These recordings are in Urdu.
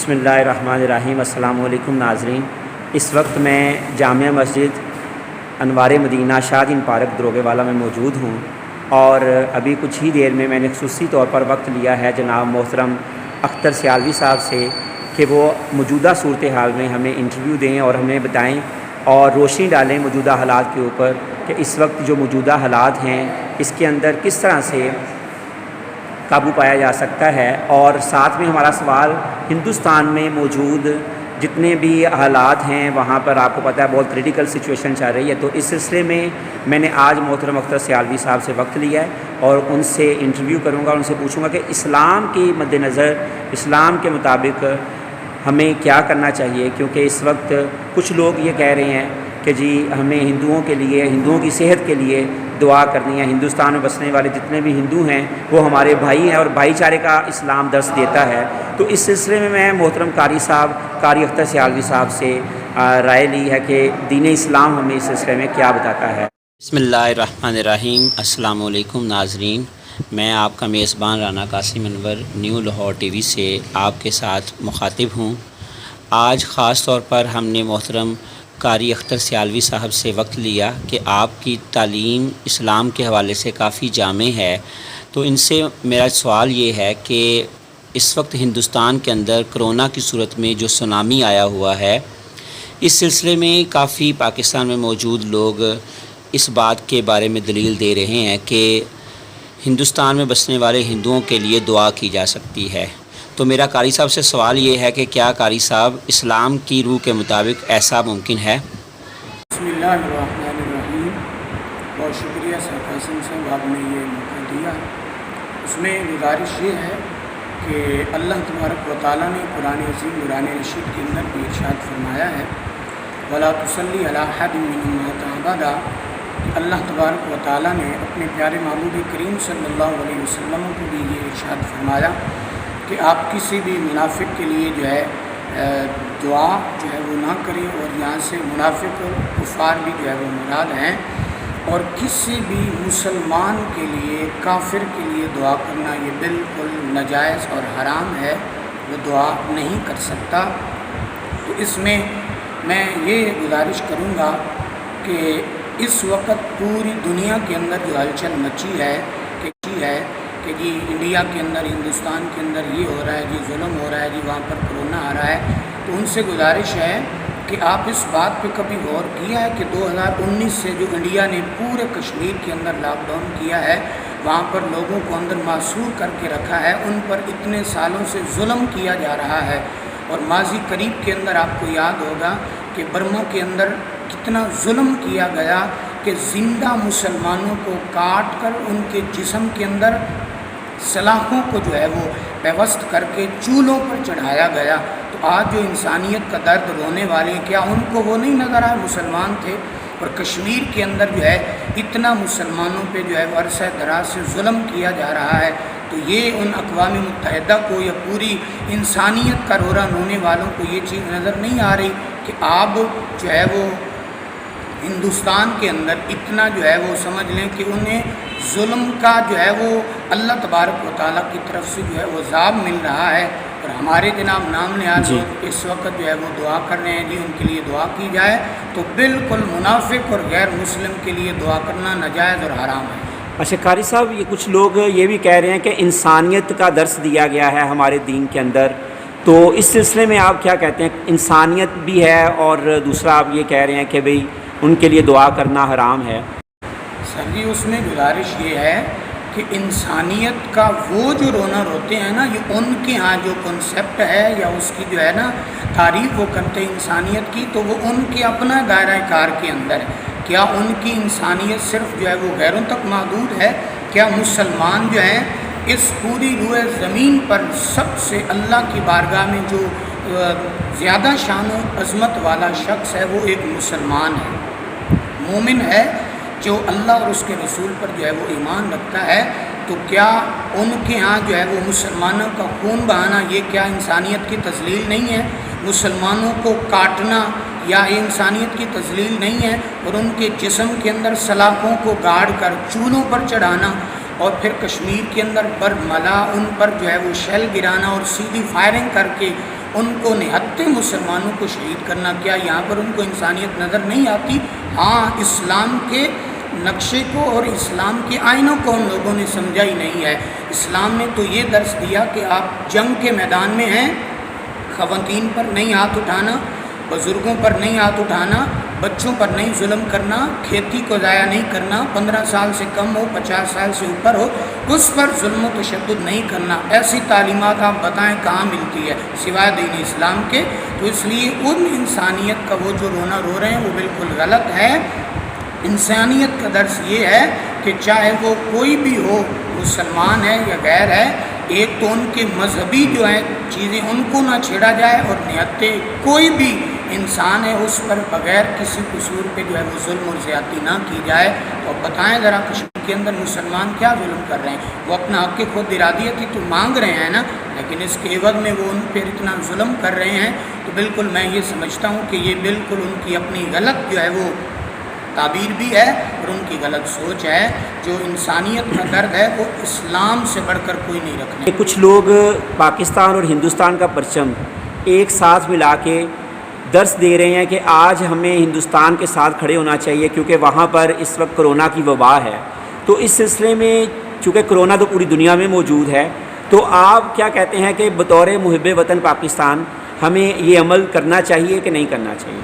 بسم اللہ الرحمن الرحیم۔ السلام علیکم ناظرین، اس وقت میں جامعہ مسجد انوار مدینہ شاہدین پارک دروگے والا میں موجود ہوں، اور ابھی کچھ ہی دیر میں نے خصوصی طور پر وقت لیا ہے جناب محترم اختر سیالوی صاحب سے کہ وہ موجودہ صورتحال میں ہمیں انٹرویو دیں اور ہمیں بتائیں اور روشنی ڈالیں موجودہ حالات کے اوپر کہ اس وقت جو موجودہ حالات ہیں اس کے اندر کس طرح سے قابو پایا جا سکتا ہے۔ اور ساتھ میں ہمارا سوال ہندوستان میں موجود جتنے بھی حالات ہیں وہاں پر آپ کو پتہ ہے بہت کریٹیکل سچویشن چل رہی ہے، تو اس سلسلے میں نے آج محترم اختر سیالوی صاحب سے وقت لیا ہے اور ان سے انٹرویو کروں گا، ان سے پوچھوں گا کہ اسلام کی مد نظر اسلام کے مطابق ہمیں کیا کرنا چاہیے، کیونکہ اس وقت کچھ لوگ یہ کہہ رہے ہیں کہ جی ہمیں ہندوؤں کی صحت کے لیے دعا کرنی ہے۔ ہندوستان میں بسنے والے جتنے بھی ہندو ہیں وہ ہمارے بھائی ہیں اور بھائی چارے کا اسلام درس دیتا ہے۔ تو اس سلسلے میں محترم قاری اختر سیالوی صاحب سے رائے لی ہے کہ دین اسلام ہمیں اس سلسلے میں کیا بتاتا ہے۔ بسم اللہ الرحمن الرحیم۔ السلام علیکم ناظرین، میں آپ کا میزبان رانا قاسم انور نیو لاہور ٹی وی سے آپ کے ساتھ مخاطب ہوں۔ آج خاص طور پر ہم نے محترم قاری اختر سیالوی صاحب سے وقت لیا کہ آپ کی تعلیم اسلام کے حوالے سے کافی جامع ہے، تو ان سے میرا سوال یہ ہے کہ اس وقت ہندوستان کے اندر کرونا کی صورت میں جو سونامی آیا ہوا ہے، اس سلسلے میں کافی پاکستان میں موجود لوگ اس بات کے بارے میں دلیل دے رہے ہیں کہ ہندوستان میں بسنے والے ہندوؤں کے لیے دعا کی جا سکتی ہے۔ تو میرا قاری صاحب سے سوال یہ ہے کہ کیا قاری صاحب اسلام کی روح کے مطابق ایسا ممکن ہے؟ بسم اللہ الرحمن الرحیم۔ بہت شکریہ سر قاسم صاحب، آپ نے یہ موقع دیا۔ اس میں گزارش یہ ہے کہ اللہ تبارک و تعالیٰ نے قرآن عظیم قرآن رشید کے اندر بھی ارشاد فرمایا ہے وَلَا تُصَلِّ عَلَىٰ أَحَدٍ مِّنْهُمْ مَاتَ أَبَدًا۔ اللہ تبارک و تعالیٰ نے اپنے پیارے محبوب کریم صلی اللہ علیہ وسلم کو بھی یہ ارشاد فرمایا کہ آپ کسی بھی منافق کے لیے جو ہے دعا جو ہے وہ نہ کریں، اور یہاں سے منافق اور کفار بھی جو ہے وہ مراد ہیں، اور کسی بھی مسلمان کے لیے کافر کے لیے دعا کرنا یہ بالکل ناجائز اور حرام ہے، وہ دعا نہیں کر سکتا۔ تو اس میں یہ گزارش کروں گا کہ اس وقت پوری دنیا کے اندر جو ہلچل مچی ہے کہ جی انڈیا کے اندر ہندوستان کے اندر یہ ہو رہا ہے، جی ظلم ہو رہا ہے، جی وہاں پر کرونا آ رہا ہے، تو ان سے گزارش ہے کہ آپ اس بات پہ کبھی غور کیا ہے کہ 2019 سے جو انڈیا نے پورے کشمیر کے اندر لاک ڈاؤن کیا ہے، وہاں پر لوگوں کو اندر معصور کر کے رکھا ہے، ان پر اتنے سالوں سے ظلم کیا جا رہا ہے۔ اور ماضی قریب کے اندر آپ کو یاد ہوگا کہ برما کے اندر کتنا ظلم کیا گیا کہ زندہ مسلمانوں کو کاٹ کر ان کے جسم کے اندر سلاخوں کو جو ہے وہ پیوست کر کے چولہوں پر چڑھایا گیا۔ تو آج جو انسانیت کا درد رونے والے، کیا ان کو وہ نہیں نظر آئے؟ مسلمان تھے، اور کشمیر کے اندر جو ہے اتنا مسلمانوں پہ جو ہے وہ عرصہ دراز سے ظلم کیا جا رہا ہے۔ تو یہ ان اقوام متحدہ کو یا پوری انسانیت کا رورا رونے والوں کو یہ چیز نظر نہیں آ رہی کہ آپ جو ہے وہ ہندوستان کے اندر اتنا جو ہے وہ سمجھ لیں کہ انہیں ظلم کا جو ہے وہ اللہ تبارک و تعالیٰ کی طرف سے جو ہے وہ عذاب مل رہا ہے، اور ہمارے جناب نام نہاد لوگ اس وقت جو ہے وہ دعا کر رہے ہیں، جی ان کے لیے دعا کی جائے، تو بالکل منافق اور غیر مسلم کے لیے دعا کرنا ناجائز اور حرام ہے۔ اچھا قاری صاحب، یہ کچھ لوگ یہ بھی کہہ رہے ہیں کہ انسانیت کا درس دیا گیا ہے ہمارے دین کے اندر، تو اس سلسلے میں آپ کیا کہتے ہیں؟ انسانیت بھی ہے اور دوسرا آپ یہ کہہ رہے ہیں کہ بھئی ان کے لیے دعا کرنا حرام ہے۔ سر جی، اس میں گزارش یہ ہے کہ انسانیت کا وہ جو رونا روتے ہیں نا، یہ ان کے ہاں جو کنسیپٹ ہے یا اس کی جو ہے نا تعریف وہ کرتے ہیں انسانیت کی، تو وہ ان کے اپنا دائرہ کار کے اندر ہے۔ کیا ان کی انسانیت صرف جو ہے وہ غیروں تک محدود ہے؟ کیا مسلمان جو ہیں اس پوری روئے زمین پر سب سے اللہ کی بارگاہ میں جو زیادہ شان و عظمت والا شخص ہے وہ ایک مسلمان ہے، مومن ہے، جو اللہ اور اس کے رسول پر جو ہے وہ ایمان رکھتا ہے؟ تو کیا ان کے ہاں جو ہے وہ مسلمانوں کا خون بہانا یہ کیا انسانیت کی تذلیل نہیں ہے؟ مسلمانوں کو کاٹنا یا یہ انسانیت کی تذلیل نہیں ہے؟ اور ان کے جسم کے اندر سلاخوں کو گاڑ کر چولہوں پر چڑھانا، اور پھر کشمیر کے اندر برملا ان پر جو ہے وہ شیل گرانا اور سیدھی فائرنگ کر کے ان کو نہتے مسلمانوں کو شہید کرنا، کیا یہاں پر ان کو انسانیت نظر نہیں آتی؟ ہاں، اسلام کے نقشے کو اور اسلام کے آئینوں کو ان لوگوں نے سمجھا ہی نہیں ہے۔ اسلام نے تو یہ درس دیا کہ آپ جنگ کے میدان میں ہیں، خواتین پر نہیں ہاتھ اٹھانا، بزرگوں پر نہیں ہاتھ اٹھانا، بچوں پر نہیں ظلم کرنا، کھیتی کو ضائع نہیں کرنا، 15 سال سے کم ہو 50 سال سے اوپر ہو اس پر ظلم و تشدد نہیں کرنا۔ ایسی تعلیمات آپ بتائیں کہاں ملتی ہے سوائے دین اسلام کے؟ تو اس لیے ان انسانیت کا وہ جو رونا رو رہے ہیں وہ بالکل غلط ہے۔ انسانیت کا درس یہ ہے کہ چاہے وہ کوئی بھی ہو، مسلمان ہے یا غیر ہے، ایک تو ان کے مذہبی جو ہیں چیزیں ان کو نہ چھیڑا جائے، اور نہتے کوئی بھی انسان ہے اس پر بغیر کسی قصور پہ جو ہے وہ ظلم اور زیادتی نہ کی جائے۔ اور بتائیں ذرا کشمیر کے اندر مسلمان کیا ظلم کر رہے ہیں؟ وہ اپنا حق خود ارادیت تو مانگ رہے ہیں نا، لیکن اس کے عوض میں وہ ان پر اتنا ظلم کر رہے ہیں۔ تو بالکل میں یہ سمجھتا ہوں کہ یہ بالکل ان کی اپنی غلط جو ہے وہ تعبیر بھی ہے اور ان کی غلط سوچ ہے۔ جو انسانیت کا درد ہے وہ اسلام سے بڑھ کر کوئی نہیں رکھنے۔ کچھ لوگ پاکستان اور ہندوستان کا پرچم ایک ساتھ ملا کے درس دے رہے ہیں کہ آج ہمیں ہندوستان کے ساتھ کھڑے ہونا چاہیے کیونکہ وہاں پر اس وقت کرونا کی وبا ہے۔ تو اس سلسلے میں چونکہ کرونا تو پوری دنیا میں موجود ہے، تو آپ کیا کہتے ہیں کہ بطور محب وطن پاکستان ہمیں یہ عمل کرنا چاہیے کہ نہیں کرنا چاہیے؟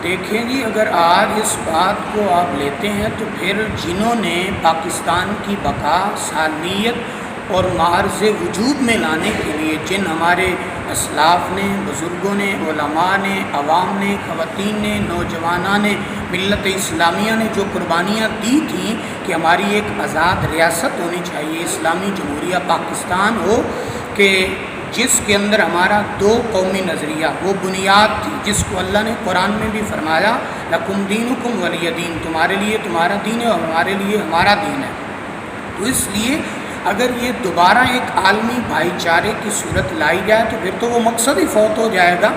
دیکھیں جی، اگر آج اس بات کو آپ لیتے ہیں تو پھر جنہوں نے پاکستان کی بقا، سالمیت اور معرض وجود میں لانے کے لیے جن ہمارے اسلاف نے، بزرگوں نے، علماء نے، عوام نے، خواتین نے، نوجوانوں نے، ملت اسلامیہ نے جو قربانیاں دی تھیں کہ ہماری ایک آزاد ریاست ہونی چاہیے، اسلامی جمہوریہ پاکستان ہو، کہ جس کے اندر ہمارا دو قومی نظریہ وہ بنیاد تھی، جس کو اللہ نے قرآن میں بھی فرمایا لکم دینکم ولی دین، تمہارے لیے تمہارا دین ہے اور ہمارے لیے ہمارا دین ہے۔ تو اس لیے اگر یہ دوبارہ ایک عالمی بھائی چارے کی صورت لائی جائے تو پھر تو وہ مقصد ہی فوت ہو جائے گا،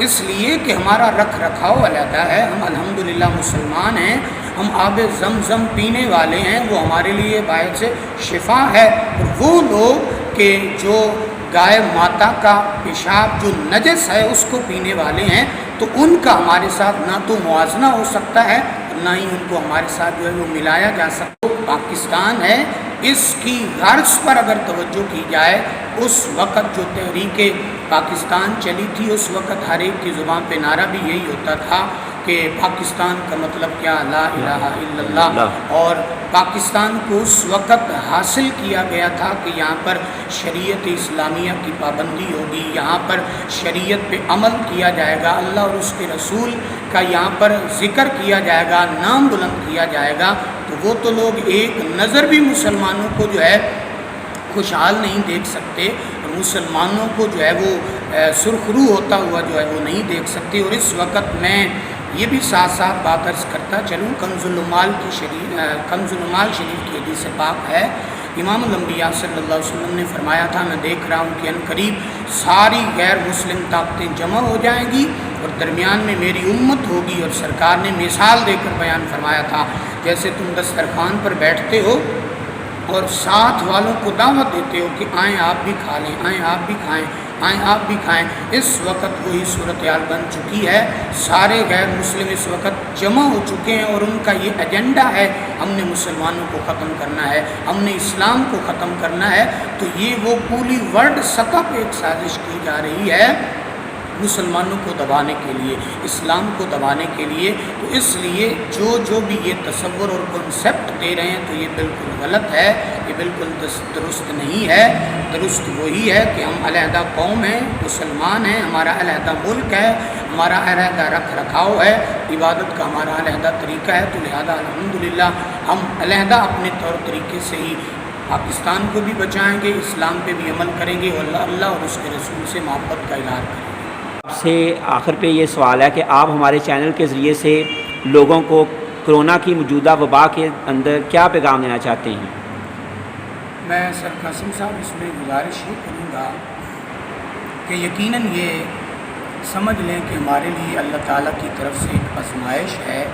اس لیے کہ ہمارا رکھ رکھاؤ علیحدہ ہے، ہم الحمدللہ مسلمان ہیں، ہم آب زمزم پینے والے ہیں، وہ ہمارے لیے باعث شفا ہے۔ اور وہ لوگ کہ جو گائے ماتا کا پیشاب جو نجس ہے اس کو پینے والے ہیں، تو ان کا ہمارے ساتھ نہ تو موازنہ ہو سکتا ہے نہ ہی ان کو ہمارے ساتھ جو ہے وہ ملایا جا سکتا۔ پاکستان ہے، اس کی غرض پر اگر توجہ کی جائے، اس وقت جو تحریک پاکستان چلی تھی اس وقت ہر ایک کی زبان پہ نعرہ بھی یہی ہوتا تھا کہ پاکستان کا مطلب کیا، لا الہ الا اللہ، اور پاکستان کو اس وقت حاصل کیا گیا تھا کہ یہاں پر شریعت اسلامیہ کی پابندی ہوگی، یہاں پر شریعت پہ عمل کیا جائے گا، اللہ اور اس کے رسول کا یہاں پر ذکر کیا جائے گا، نام بلند کیا جائے گا۔ تو وہ تو لوگ ایک نظر بھی مسلمانوں کو جو ہے خوشحال نہیں دیکھ سکتے، اور مسلمانوں کو جو ہے وہ سرخرو ہوتا ہوا جو ہے وہ نہیں دیکھ سکتے۔ اور اس وقت میں یہ بھی ساتھ ساتھ بات عرض کرتا چلوں، کنز العمال شریف کی حدیث پاک ہے، امام الانبیاء صلی اللہ علیہ وسلم نے فرمایا تھا، میں دیکھ رہا ہوں کہ ان قریب ساری غیر مسلم طاقتیں جمع ہو جائیں گی اور درمیان میں میری امت ہوگی۔ اور سرکار نے مثال دے کر بیان فرمایا تھا، جیسے تم دسترخوان پر بیٹھتے ہو اور ساتھ والوں کو دعوت دیتے ہو کہ آئیں آپ بھی کھا لیں، آئیں آپ بھی کھائیں، آئیں آپ بھی کھائیں۔ اس وقت وہی صورتحال بن چکی ہے، سارے غیر مسلم اس وقت جمع ہو چکے ہیں اور ان کا یہ ایجنڈا ہے، ہم نے مسلمانوں کو ختم کرنا ہے، ہم نے اسلام کو ختم کرنا ہے۔ تو یہ وہ پوری ورلڈ سطح پہ ایک سازش کی جا رہی ہے مسلمانوں کو دبانے کے لیے، اسلام کو دبانے کے لیے۔ تو اس لیے جو بھی یہ تصور اور کنسیپٹ دے رہے ہیں تو یہ بالکل غلط ہے، یہ بالکل درست نہیں ہے۔ درست وہی ہے کہ ہم علیحدہ قوم ہیں، مسلمان ہیں، ہمارا علیحدہ ملک ہے، ہمارا علیحدہ رکھ رکھاؤ ہے، عبادت کا ہمارا علیحدہ طریقہ ہے۔ تو لہذا الحمدللہ ہم علیحدہ اپنے طور طریقے سے ہی پاکستان کو بھی بچائیں گے، اسلام پہ بھی عمل کریں گے، اور اللہ اور اس کے رسول سے محبت کا اظہار کریں گے۔ آپ سے آخر پہ یہ سوال ہے کہ آپ ہمارے چینل کے ذریعے سے لوگوں کو کرونا کی موجودہ وبا کے اندر کیا پیغام دینا چاہتے ہیں؟ میں سر قاسم صاحب اس میں گزارش یہ کروں گا کہ یقیناً یہ سمجھ لیں کہ ہمارے لیے اللہ تعالیٰ کی طرف سے ایک آزمائش ہے،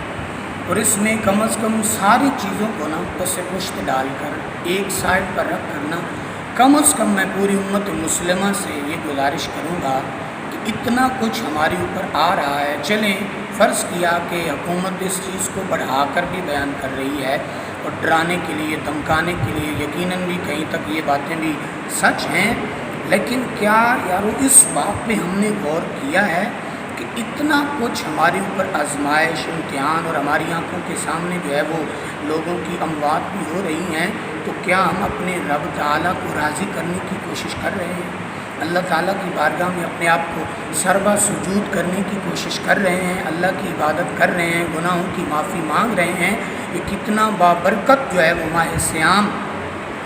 اور اس میں کم از کم ساری چیزوں کو نا پس پشت ڈال کر ایک سائڈ پر رکھ کرنا کم از کم میں پوری امت مسلمہ سے یہ گزارش کروں گا کہ اتنا کچھ ہمارے اوپر آ رہا ہے، چلیں فرض کیا کہ حکومت اس چیز کو بڑھا کر بھی بیان کر رہی ہے اور ڈرانے کے لیے، دھمکانے کے لیے، یقیناً بھی کہیں تک یہ باتیں بھی سچ ہیں، لیکن کیا یارو اس بات پہ ہم نے غور کیا ہے کہ اتنا کچھ ہمارے اوپر آزمائش، امتحان اور ہماری آنکھوں کے سامنے جو ہے وہ لوگوں کی اموات بھی ہو رہی ہیں، تو کیا ہم اپنے رب تعالیٰ کو راضی کرنے کی کوشش کر رہے ہیں؟ اللہ تعالیٰ کی بارگاہ میں اپنے آپ کو سربا سجود کرنے کی کوشش کر رہے ہیں، اللہ کی عبادت کر رہے ہیں، گناہوں کی معافی مانگ رہے ہیں؟ یہ کتنا بابرکت جو ہے وہ ماہ صیام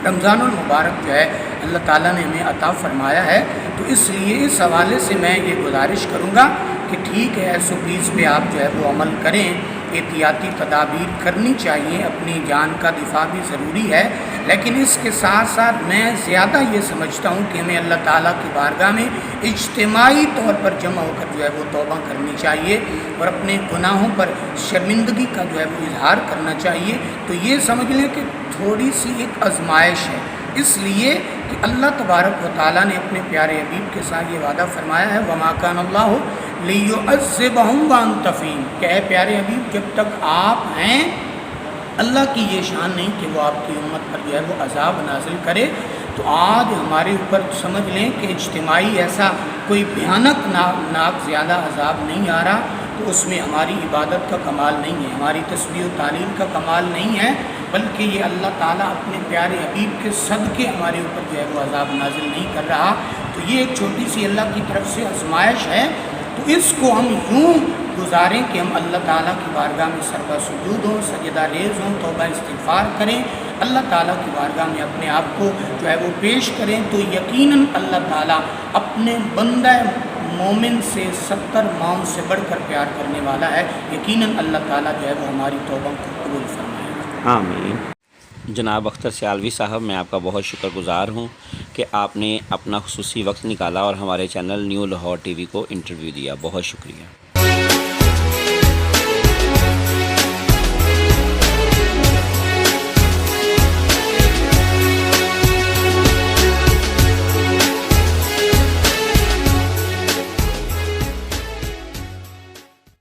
رمضان المبارک جو ہے اللہ تعالیٰ نے ہمیں عطا فرمایا ہے۔ تو اس لیے اس حوالے سے میں یہ گزارش کروں گا کہ ٹھیک ہے 120 پہ آپ جو ہے وہ عمل کریں، احتیاطی تدابیر کرنی چاہیے، اپنی جان کا دفاع بھی ضروری ہے، لیکن اس کے ساتھ ساتھ میں زیادہ یہ سمجھتا ہوں کہ ہمیں اللہ تعالیٰ کی بارگاہ میں اجتماعی طور پر جمع ہو کر جو ہے وہ توبہ کرنی چاہیے اور اپنے گناہوں پر شرمندگی کا جو ہے وہ اظہار کرنا چاہیے۔ تو یہ سمجھ لیں کہ تھوڑی سی ایک آزمائش ہے، اس لیے کہ اللہ تبارک و تعالیٰ نے اپنے پیارے حبیب کے ساتھ یہ وعدہ فرمایا ہے وَمَا كَانَ اللَّهُ لِيُعَذِّبَهُمْ وَأَنْتَ فِيهِمْ، کہ اے پیارے حبیب جب تک آپ ہیں اللہ کی یہ شان نہیں کہ وہ آپ کی امت پر جو ہے وہ عذاب نازل کرے۔ تو آج ہمارے اوپر سمجھ لیں کہ اجتماعی ایسا کوئی بھیانک ناک زیادہ عذاب نہیں آ رہا، تو اس میں ہماری عبادت کا کمال نہیں ہے، ہماری تسبیح و تعلیم کا کمال نہیں ہے، بلکہ یہ اللہ تعالیٰ اپنے پیارے حبیب کے صدقے ہمارے اوپر جو ہے وہ عذاب نازل نہیں کر رہا۔ تو یہ ایک چھوٹی سی اللہ کی طرف سے آزمائش ہے، تو اس کو ہم یوں گزاریں کہ ہم اللہ تعالیٰ کی بارگاہ میں سربا سجود ہوں، سجدہ ریز ہوں، توبہ استغفار کریں، اللہ تعالیٰ کی بارگاہ میں اپنے آپ کو جو ہے وہ پیش کریں، تو یقیناً اللہ تعالیٰ اپنے بندہ مومن سے 70 ماؤں سے بڑھ کر پیار کرنے والا ہے۔ یقیناً اللہ تعالیٰ جو ہے وہ ہماری توبہ کو قبول فرمائے گا۔ آمین۔ جناب اختر سیالوی صاحب، میں آپ کا بہت شکر گزار ہوں کہ آپ نے اپنا خصوصی وقت نکالا اور ہمارے channel new Lahore T V کو انٹرویو دیا، بہت شکریہ۔